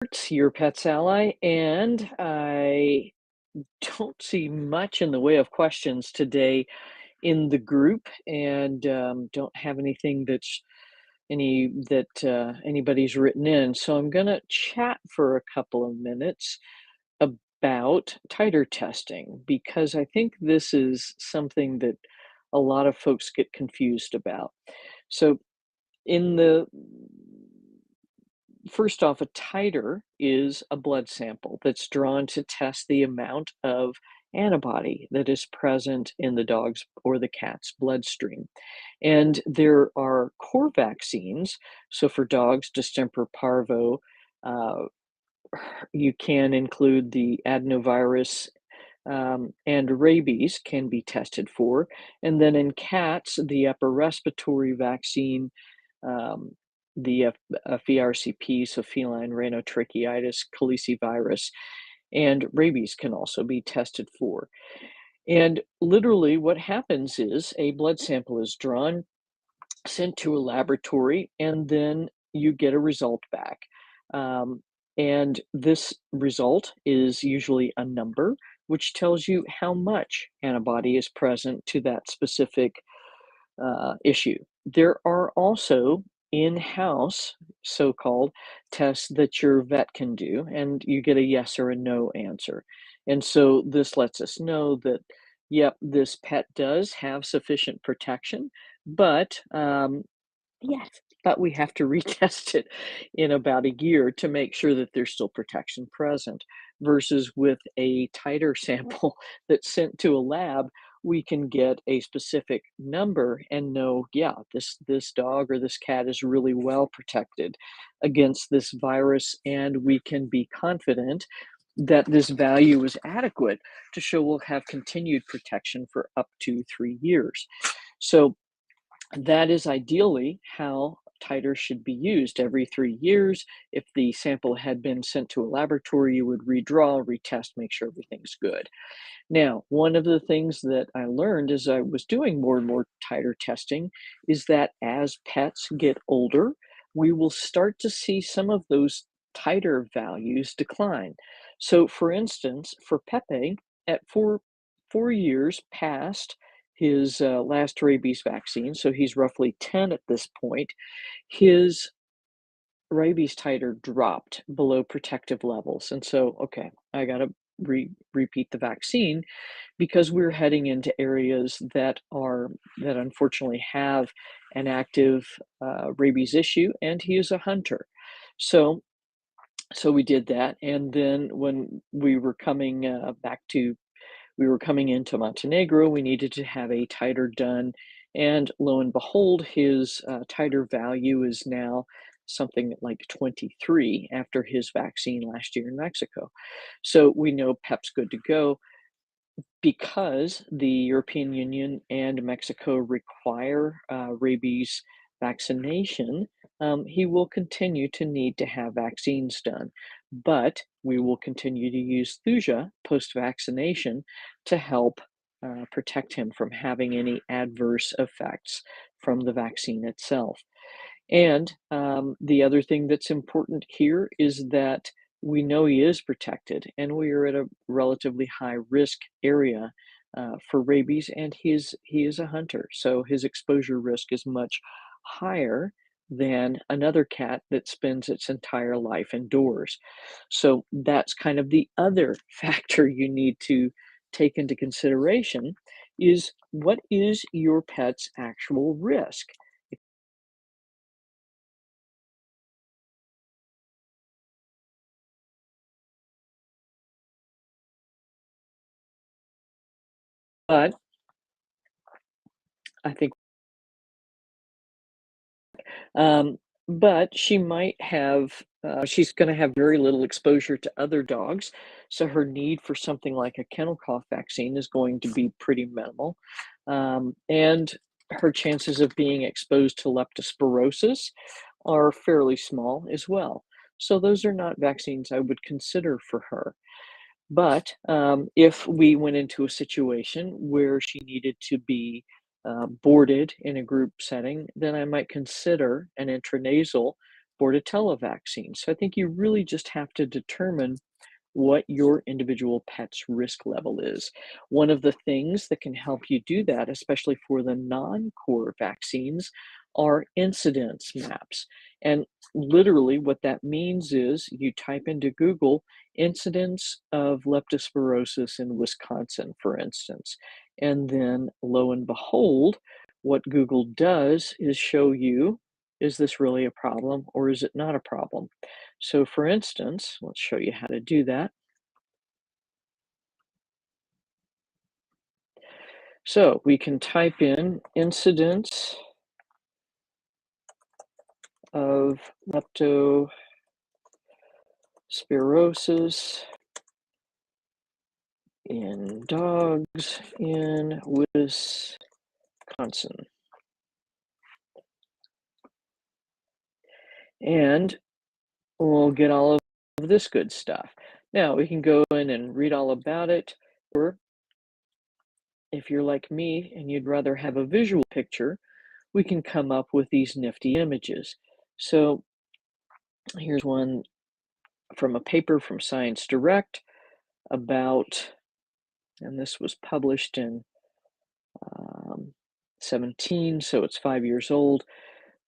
It's your pet's ally, and I don't see much in the way of questions today in the group, and don't have anything that anybody's written in. So I'm gonna chat for a couple of minutes about titer testing because I think this is something that a lot of folks get confused about. So in the First off, a titer is a blood sample that's drawn to test the amount of antibody that is present in the dog's or the cat's bloodstream. And there are core vaccines. So for dogs, distemper parvo, uh, you can include the adenovirus, and rabies can be tested for. And then in cats, the upper respiratory vaccine, um, the FERCP, so feline rhinotracheitis, calicivirus, and rabies can also be tested for. And literally, what happens is a blood sample is drawn, sent to a laboratory, and then you get a result back. Um, and this result is usually a number, which tells you how much antibody is present to that specific issue. There are also in-house so-called tests that your vet can do, and you get a yes or a no answer. And so this lets us know that, yep, this pet does have sufficient protection, but yes, but we have to retest it in about a year to make sure that there's still protection present. Versus with a titer sample that's sent to a lab, we can get a specific number and know, yeah, this dog or this cat is really well protected against this virus, and we can be confident that this value is adequate to show we'll have continued protection for up to 3 years. So that is ideally how titers should be used every 3 years. If the sample had been sent to a laboratory, you would redraw, retest, make sure everything's good. Now, one of the things that I learned as I was doing more and more titer testing is that as pets get older, we will start to see some of those titer values decline. So, for instance, for Pepe, at 4 years past his last rabies vaccine, so he's roughly 10 at this point, his rabies titer dropped below protective levels. And so, okay, I got to repeat the vaccine because we're heading into areas that unfortunately have an active rabies issue, and he is a hunter. So, so we did that, and then when we were coming we were coming into Montenegro, we needed to have a titer done, and lo and behold, his titer value is now something like 23 after his vaccine last year in Mexico. So we know PEP's good to go. Because the European Union and Mexico require rabies vaccination, he will continue to need to have vaccines done. But we will continue to use Thuja post-vaccination to help protect him from having any adverse effects from the vaccine itself. And the other thing that's important here is that we know he is protected, and we are at a relatively high risk area for rabies, and he is a hunter, so his exposure risk is much higher than another cat that spends its entire life indoors. So that's kind of the other factor you need to take into consideration is what is your pet's actual risk? But I think Um, but she might have, she's going to have very little exposure to other dogs. So her need for something like a kennel cough vaccine is going to be pretty minimal. And her chances of being exposed to leptospirosis are fairly small as well. So those are not vaccines I would consider for her. But if we went into a situation where she needed to be boarded in a group setting, then I might consider an intranasal Bordetella vaccine. So I think you really just have to determine what your individual pet's risk level is. One of the things that can help you do that, especially for the non-core vaccines, are incidence maps. And literally, what that means is you type into Google incidence of leptospirosis in Wisconsin, for instance. And then, lo and behold, what Google does is show you, is this really a problem or is it not a problem? So for instance, let's show you how to do that. So we can type in incidence of leptospirosis in dogs in Wisconsin. And we'll get all of this good stuff. Now we can go in and read all about it, or if you're like me and you'd rather have a visual picture, we can come up with these nifty images. So here's one from a paper from Science Direct about, and this was published in 17, so it's 5 years old,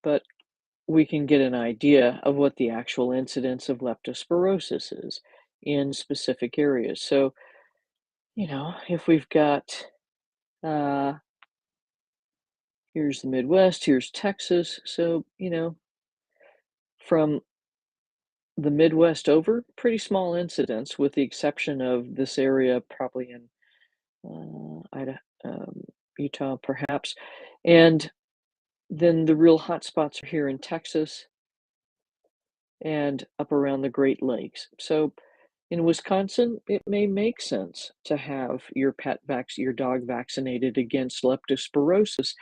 but we can get an idea of what the actual incidence of leptospirosis is in specific areas. So, if we've got, uh, here's the Midwest, here's Texas. So, from the Midwest over, pretty small incidence, with the exception of this area, probably in Idaho, Utah, perhaps. And then the real hot spots are here in Texas and up around the Great Lakes. So in Wisconsin, it may make sense to have your dog vaccinated against leptospirosis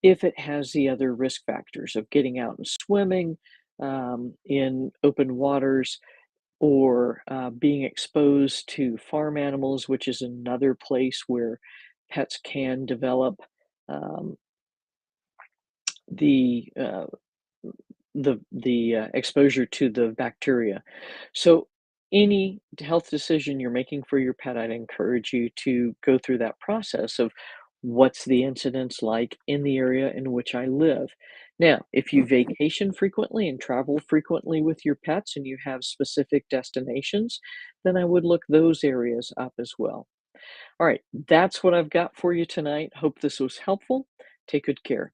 if it has the other risk factors of getting out and swimming in open waters, or being exposed to farm animals, which is another place where pets can develop um, the exposure to the bacteria. So any health decision you're making for your pet, I'd encourage you to go through that process of what's the incidence like in the area in which I live. Now, if you vacation frequently and travel frequently with your pets and you have specific destinations, then I would look those areas up as well. All right, that's what I've got for you tonight. Hope this was helpful. Take good care.